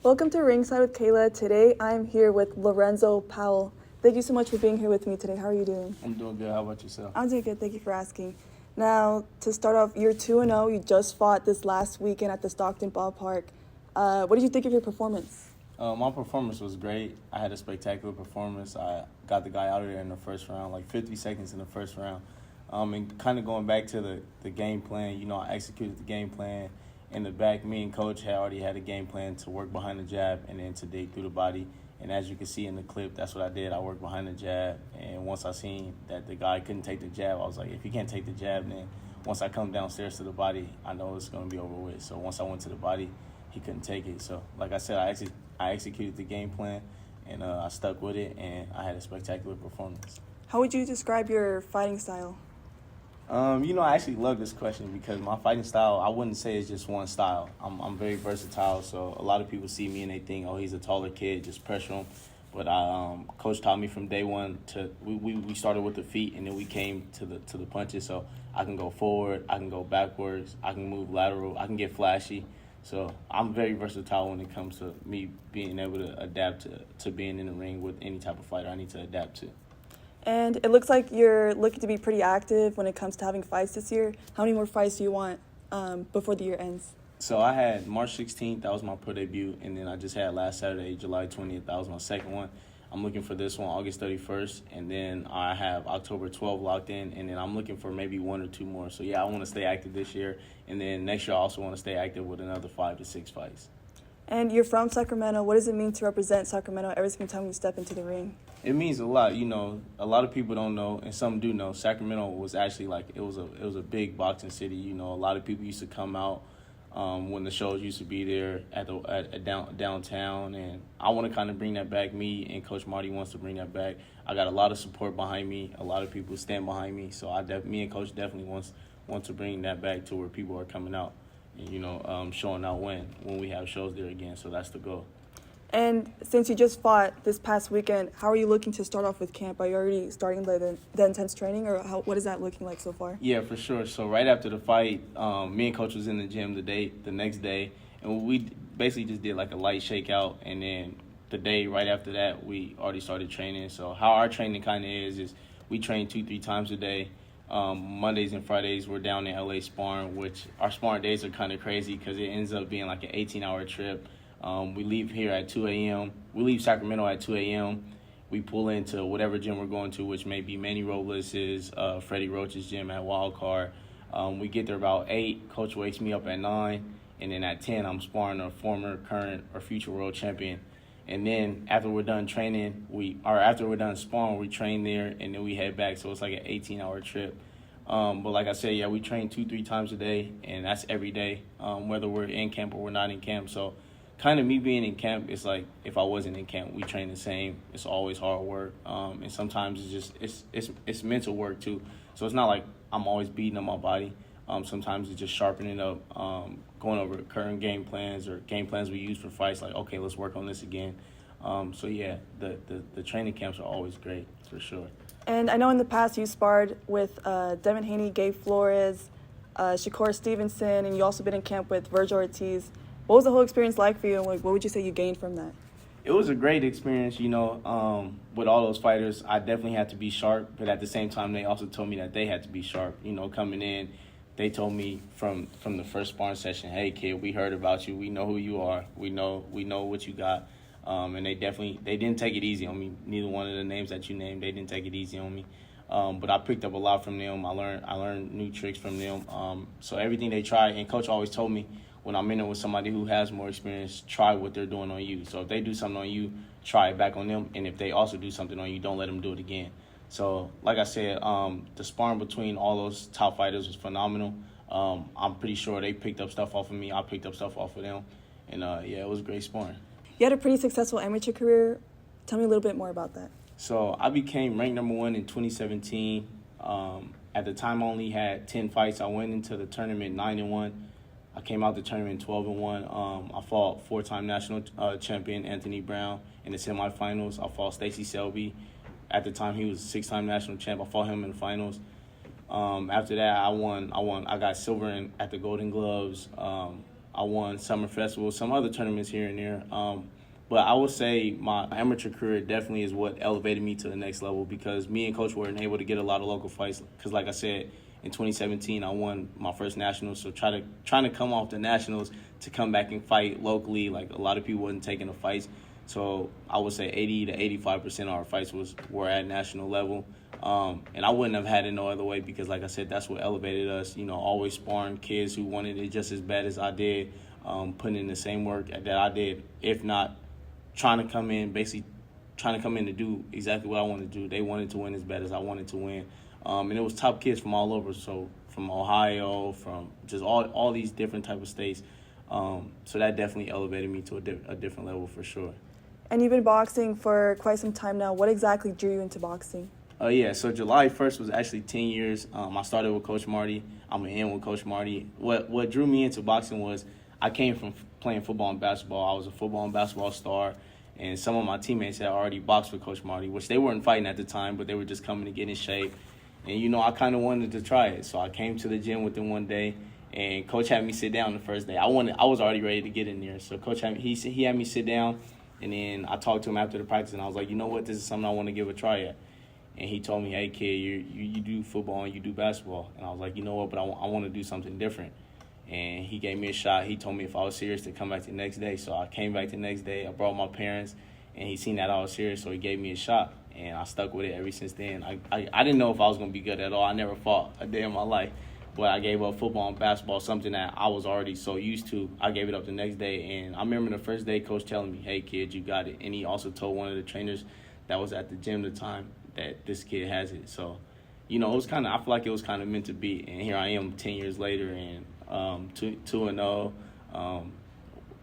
Welcome to Ringside with Kayla. Today I'm here with Lorenzo Powell. Thank you so much for being here with me today. How are you doing? I'm doing good. How about yourself? I'm doing good. Thank you for asking. Now, to start off, you're 2-0. You just fought this last weekend at the Stockton Ballpark. What did you think of your performance? My performance was great. I had a spectacular performance. I got the guy out of there in the first round, like 50 seconds in the first round. And kind of going back to the game plan, I executed the game plan. In the back, me and Coach had already had a game plan to work behind the jab and then to dig through the body. And as you can see in the clip, that's what I did. I worked behind the jab. And once I seen that the guy couldn't take the jab, I was like, if he can't take the jab, then once I come downstairs to the body, I know it's going to be over with. So once I went to the body, he couldn't take it. So like I said, I executed the game plan, and I stuck with it, and I had a spectacular performance. How would you describe your fighting style? I actually love this question because my fighting style, I wouldn't say it's just one style. I'm very versatile, so a lot of people see me and they think, oh, he's a taller kid, just pressure him. But Coach taught me from day one we started with the feet and then we came to the punches. So I can go forward, I can go backwards, I can move lateral, I can get flashy. So I'm very versatile when it comes to me being able to adapt to being in the ring with any type of fighter I need to adapt to. And it looks like you're looking to be pretty active when it comes to having fights this year. How many more fights do you want before the year ends? So I had March 16th, that was my pro debut, and then I just had last Saturday, July 20th, that was my second one. I'm looking for this one, August 31st, and then I have October 12th locked in, and then I'm looking for maybe one or two more. So, yeah, I want to stay active this year, and then next year I also want to stay active with another 5 to 6 fights. And you're from Sacramento. What does it mean to represent Sacramento every single time you step into the ring? It means a lot. A lot of people don't know, and some do know. Sacramento was actually it was a big boxing city. A lot of people used to come out when the shows used to be there at downtown, and I want to kind of bring that back. Me and Coach Marty wants to bring that back. I got a lot of support behind me. A lot of people stand behind me. So me and Coach definitely want to bring that back to where people are coming out and showing out when we have shows there again. So that's the goal. And since you just fought this past weekend, how are you looking to start off with camp? Are you already starting the intense training, or what is that looking like so far? Yeah, for sure. So right after the fight, me and Coach was in the gym the next day, and we basically just did like a light shakeout, and then the day right after that, we already started training. So how our training kind of is we train 2-3 times a day. Mondays and Fridays, we're down in LA sparring, which our sparring days are kind of crazy because it ends up being like an 18-hour trip. We leave here at 2 a.m. We leave Sacramento at 2 a.m. We pull into whatever gym we're going to, which may be Manny Robles' Freddie Roach's gym at Wildcard. We get there about 8. Coach wakes me up at 9. And then at 10, I'm sparring a former, current, or future world champion. And then after we're done training, after we're done sparring, we train there, and then we head back. So it's like an 18-hour trip. But like I said, yeah, we train 2-3 times a day, and that's every day, whether we're in camp or we're not in camp. So kind of me being in camp, it's like if I wasn't in camp, we train the same. It's always hard work, and sometimes it's mental work too. So it's not like I'm always beating up my body. Sometimes it's just sharpening up, going over current game plans or game plans we use for fights. Like, okay, let's work on this again. So yeah, the training camps are always great for sure. And I know in the past you sparred with Devin Haney, Gabe Flores, Shakur Stevenson, and you also been in camp with Virgil Ortiz. What was the whole experience like for you, and what would you say you gained from that? It was a great experience, with all those fighters. I definitely had to be sharp, but at the same time, they also told me that they had to be sharp. Coming in, they told me from the first sparring session, hey, kid, we heard about you. We know who you are. We know what you got. And they didn't take it easy on me. Neither one of the names that you named, they didn't take it easy on me. But I picked up a lot from them. I learned new tricks from them. So everything they tried, and Coach always told me, when I'm in it with somebody who has more experience, try what they're doing on you. So if they do something on you, try it back on them. And if they also do something on you, don't let them do it again. So like I said, the sparring between all those top fighters was phenomenal. I'm pretty sure they picked up stuff off of me. I picked up stuff off of them. And, yeah, it was great sparring. You had a pretty successful amateur career. Tell me a little bit more about that. So I became ranked number 1 in 2017. At the time, I only had 10 fights. I went into the tournament 9-1. I came out the tournament 12-1. I fought 4-time national champion Anthony Brown in the semifinals. I fought Stacy Selby. At the time, he was 6-time national champ. I fought him in the finals. After that, I won. I got silver at the Golden Gloves. I won summer festivals, some other tournaments here and there. But I would say my amateur career definitely is what elevated me to the next level because me and Coach weren't able to get a lot of local fights. Because like I said, in 2017, I won my first nationals. So trying to come off the nationals to come back and fight locally, like a lot of people wasn't taking the fights. So I would say 80 to 85% of our fights were at national level. And I wouldn't have had it no other way because, like I said, that's what elevated us. Always sparring kids who wanted it just as bad as I did, putting in the same work that I did, if not trying to come in to do exactly what I wanted to do. They wanted to win as bad as I wanted to win. And it was top kids from all over, so from Ohio, from just all these different type of states. So that definitely elevated me to a different level for sure. And you've been boxing for quite some time now. What exactly drew you into boxing? So July 1st was actually 10 years. I started with Coach Marty. I'm going to end with Coach Marty. What drew me into boxing was I came from playing football and basketball. I was a football and basketball star, and some of my teammates had already boxed with Coach Marty, which they weren't fighting at the time, but they were just coming to get in shape. And, I kind of wanted to try it. So I came to the gym with them one day, and Coach had me sit down the first day. I was already ready to get in there. So Coach had me sit down, and then I talked to him after the practice, and I was like, you know what, this is something I want to give a try at. And he told me, hey, kid, you do football and you do basketball. And I was like, you know what, but I want to do something different. And he gave me a shot. He told me if I was serious to come back the next day. So I came back the next day. I brought my parents, and he seen that I was serious, so he gave me a shot. And I stuck with it ever since then. I didn't know if I was going to be good at all. I never fought a day in my life. But I gave up football and basketball, something that I was already so used to. I gave it up the next day. And I remember the first day, Coach telling me, hey, kid, you got it. And he also told one of the trainers that was at the gym at the time that this kid has it. So, it was I feel like it was kind of meant to be. And here I am 10 years later, and 2-0. I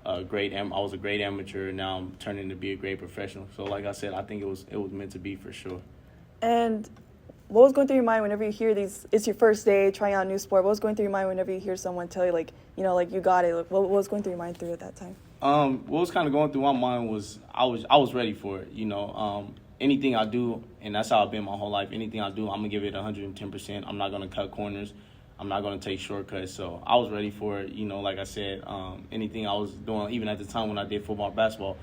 was a great amateur. Now I'm turning to be a great professional. So, like I said, I think it was meant to be for sure. And what was going through your mind whenever you hear these? It's your first day trying out a new sport. What was going through your mind whenever you hear someone tell you, you got it? What was going through your mind at that time? What was kind of going through my mind was I was ready for it. Anything I do, and that's how I've been my whole life. Anything I do, I'm gonna give it 110%. I'm not gonna cut corners. I'm not going to take shortcuts. So I was ready for it. Like I said, anything I was doing, even at the time when I did football and basketball,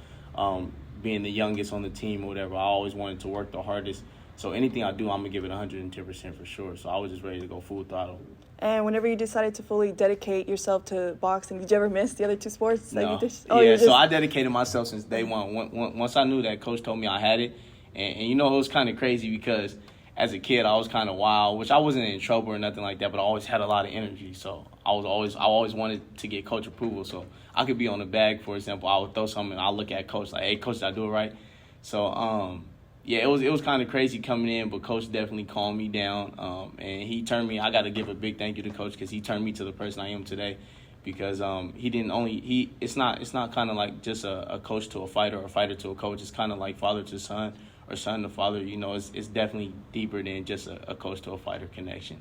being the youngest on the team or whatever, I always wanted to work the hardest. So anything I do, I'm going to give it 110% for sure. So I was just ready to go full throttle. And whenever you decided to fully dedicate yourself to boxing, did you ever miss the other two sports? No. So I dedicated myself since day one. Once I knew that Coach told me I had it, and it was kind of crazy because as a kid, I was kind of wild, which I wasn't in trouble or nothing like that, but I always had a lot of energy. So I always wanted to get coach approval. So I could be on the bag, for example. I would throw something, and I'll look at coach like, hey, coach, did I do it right? So, it was kind of crazy coming in, but coach definitely calmed me down. And he turned me, I got to give a big thank you to coach because he turned me to the person I am today. Because it's not kind of like just a coach to a fighter or a fighter to a coach. It's kind of like father to son or son to father. It's definitely deeper than just a coach to a fighter connection.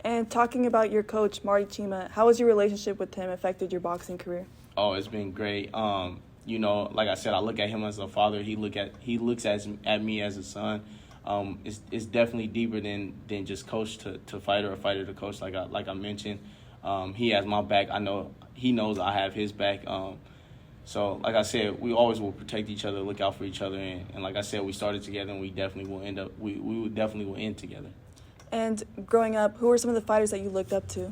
And talking about your coach, Marty Chima, how has your relationship with him affected your boxing career? Oh, it's been great. Like I said, I look at him as a father. He looks at me as a son. It's definitely deeper than just coach to fighter or fighter to coach. Like I mentioned. He has my back. I know he knows I have his back. So, like I said, we always will protect each other, look out for each other. And like I said, we started together, and we definitely will end together. And growing up, who were some of the fighters that you looked up to?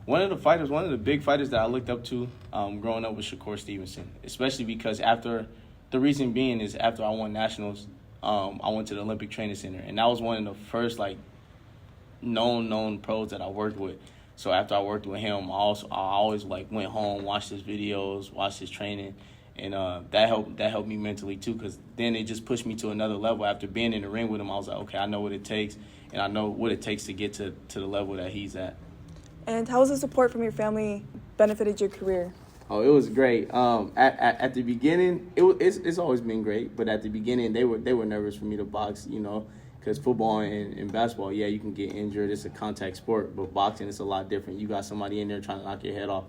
One of the big fighters that I looked up to growing up was Shakur Stevenson, especially because after I won nationals, I went to the Olympic Training Center. And that was one of the first, known pros that I worked with. So after I worked with him, I always went home, watched his videos, watched his training, and that helped me mentally too. Because then it just pushed me to another level. After being in the ring with him, I was like, okay, I know what it takes, and I know what it takes to get to the level that he's at. And how has the support from your family benefited your career? Oh, it was great. At the beginning, it's always been great, but at the beginning, they were nervous for me to box, because football and basketball, you can get injured. It's a contact sport, but boxing is a lot different. You got somebody in there trying to knock your head off.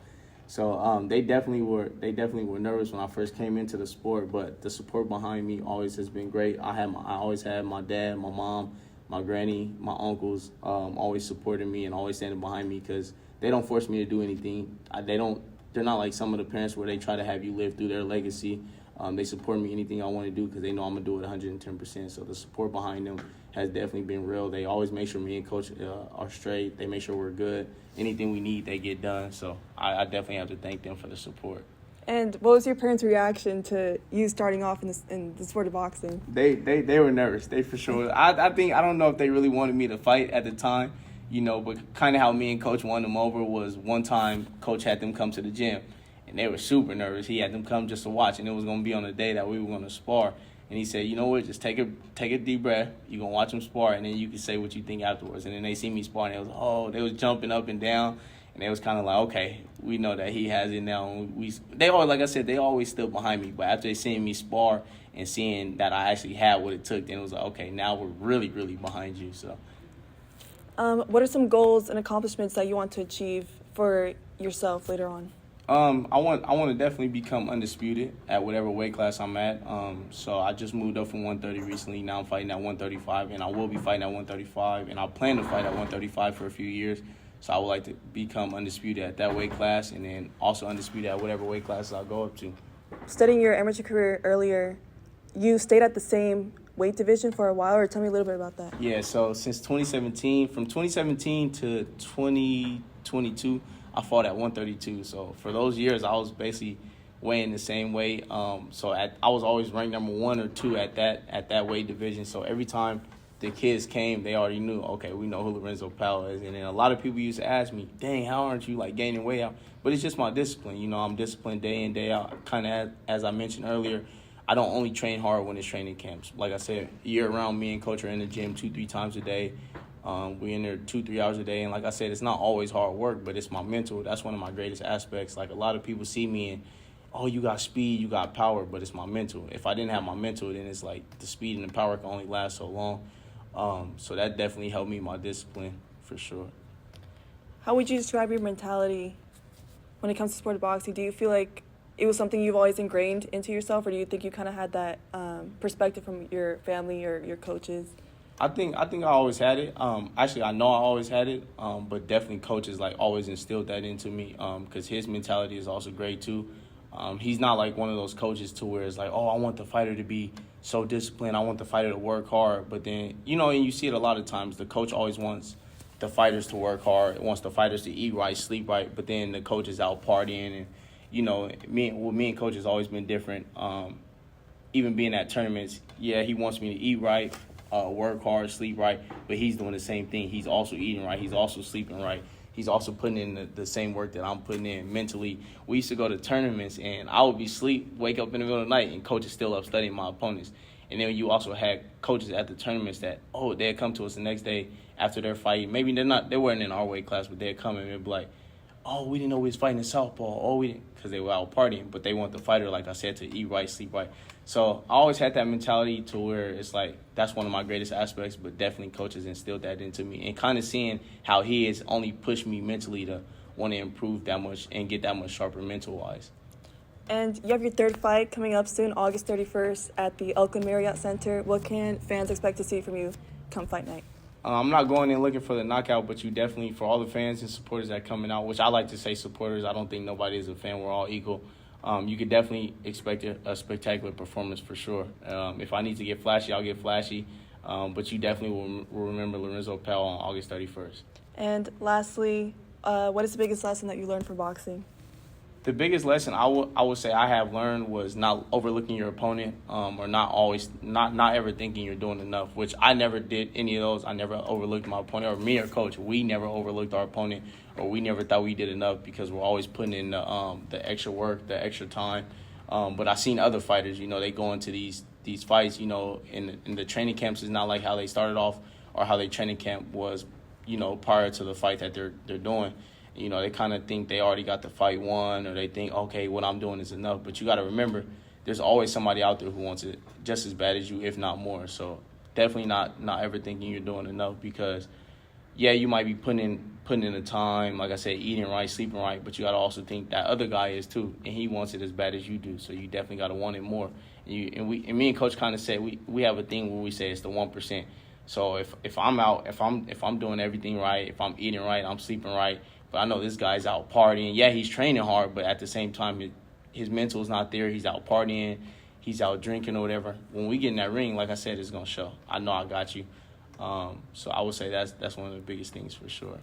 So they definitely were nervous when I first came into the sport, but the support behind me always has been great. I always had my dad, my mom, my granny, my uncles always supporting me and always standing behind me because they don't force me to do anything. They don't they're not like some of the parents where they try to have you live through their legacy. They support me anything I want to do because they know I'm going to do it 110%. So the support behind them has definitely been real. They always make sure me and Coach are straight. They make sure we're good. Anything we need, they get done. So I definitely have to thank them for the support. And what was your parents' reaction to you starting off in the sport of boxing? They were nervous. They for sure. I don't know if they really wanted me to fight at the time, but kind of how me and Coach won them over was one time Coach had them come to the gym, and they were super nervous. He had them come just to watch, and it was going to be on the day that we were going to spar. And he said, you know what, just take a deep breath. You're going to watch them spar, and then you can say what you think afterwards. And then they see me spar, and they was jumping up and down. And it was kind of like, okay, we know that he has it now. They always stood behind me. But after they seeing me spar and seeing that I actually had what it took, then it was like, okay, now we're really, really behind you. So, what are some goals and accomplishments that you want to achieve for yourself later on? I want to definitely become undisputed at whatever weight class I'm at. So I just moved up from 130 recently. Now I'm fighting at 135, and I will be fighting at 135, and I plan to fight at 135 for a few years. So I would like to become undisputed at that weight class and then also undisputed at whatever weight classes I go up to. Studying your amateur career earlier, you stayed at the same weight division for a while, or tell me a little bit about that. Yeah, so since 2017, from 2017 to 2022, I fought at 132. So for those years, I was basically weighing the same weight. I was always ranked number 1 or 2 at that weight division. So every time the kids came, they already knew, okay, we know who Lorenzo Powell is. And then a lot of people used to ask me, dang, how aren't you, gaining weight out? But it's just my discipline. I'm disciplined day in, day out. Kind of as I mentioned earlier, I don't only train hard when it's training camps. Like I said, year-round, me and Coach are in the gym 2-3 times a day. We're in there 2-3 hours a day. And like I said, it's not always hard work, but it's my mental. That's one of my greatest aspects. Like, a lot of people see me and, oh, you got speed, you got power, but it's my mental. If I didn't have my mental, then it's like the speed and the power can only last so long. So that definitely helped me, my discipline, for sure. How would you describe your mentality when it comes to sport of boxing? Do you feel like it was something you've always ingrained into yourself, or do you think you kind of had that perspective from your family or your coaches? I think I always had it. Actually, I know I always had it, but definitely coaches always instilled that into me because his mentality is also great too. He's not like one of those coaches to where it's like, oh, I want the fighter to be so disciplined. I want the fighter to work hard. But then, and you see it a lot of times, the coach always wants the fighters to work hard, wants the fighters to eat right, sleep right, but then the coach is out partying. And, me and coach has always been different. Even being at tournaments, yeah, he wants me to eat right, work hard, sleep right, but he's doing the same thing. He's also eating right. He's also sleeping right. He's also putting in the same work that I'm putting in mentally. We used to go to tournaments, and I would be asleep, wake up in the middle of the night, and coach is still up studying my opponents. And then you also had coaches at the tournaments that, they'd come to us the next day after their fight. Maybe they weren't in our weight class, but they'd come and they'd be like, oh, we didn't know we was fighting in southpaw. Because they were out partying. But they want the fighter, like I said, to eat right, sleep right. So I always had that mentality to where it's like that's one of my greatest aspects, but definitely coaches instilled that into me. And kind of seeing how he has only pushed me mentally to want to improve that much and get that much sharper mental-wise. And you have your third fight coming up soon, August 31st at the Oakland Marriott Center. What can fans expect to see from you come fight night? I'm not going in looking for the knockout, but you definitely, for all the fans and supporters that are coming out, which I like to say supporters, I don't think nobody is a fan. We're all equal. You could definitely expect a spectacular performance for sure. If I need to get flashy, I'll get flashy. But you definitely will remember Lorenzo Powell on August 31st. And lastly, what is the biggest lesson that you learned from boxing? The biggest lesson I would say I have learned was not overlooking your opponent, or not ever thinking you're doing enough, which I never did any of those. I never overlooked my opponent, or me or coach. We never overlooked our opponent, or we never thought we did enough because we're always putting in the extra work, the extra time. But I've seen other fighters, they go into these fights, in the training camps is not like how they started off or how their training camp was, prior to the fight that they're doing. They kind of think they already got the fight won, or they think, okay, what I'm doing is enough. But you got to remember, there's always somebody out there who wants it just as bad as you, if not more. So definitely not ever thinking you're doing enough because, yeah, you might be putting in the time, like I said, eating right, sleeping right, but you got to also think that other guy is too, and he wants it as bad as you do. So you definitely got to want it more. And me and Coach kind of said we have a thing where we say it's the 1%. So if I'm out, if I'm doing everything right, if I'm eating right, I'm sleeping right, but I know this guy's out partying. Yeah, he's training hard, but at the same time, his mental is not there. He's out partying. He's out drinking or whatever. When we get in that ring, like I said, it's going to show. I know I got you. So I would say that's one of the biggest things for sure.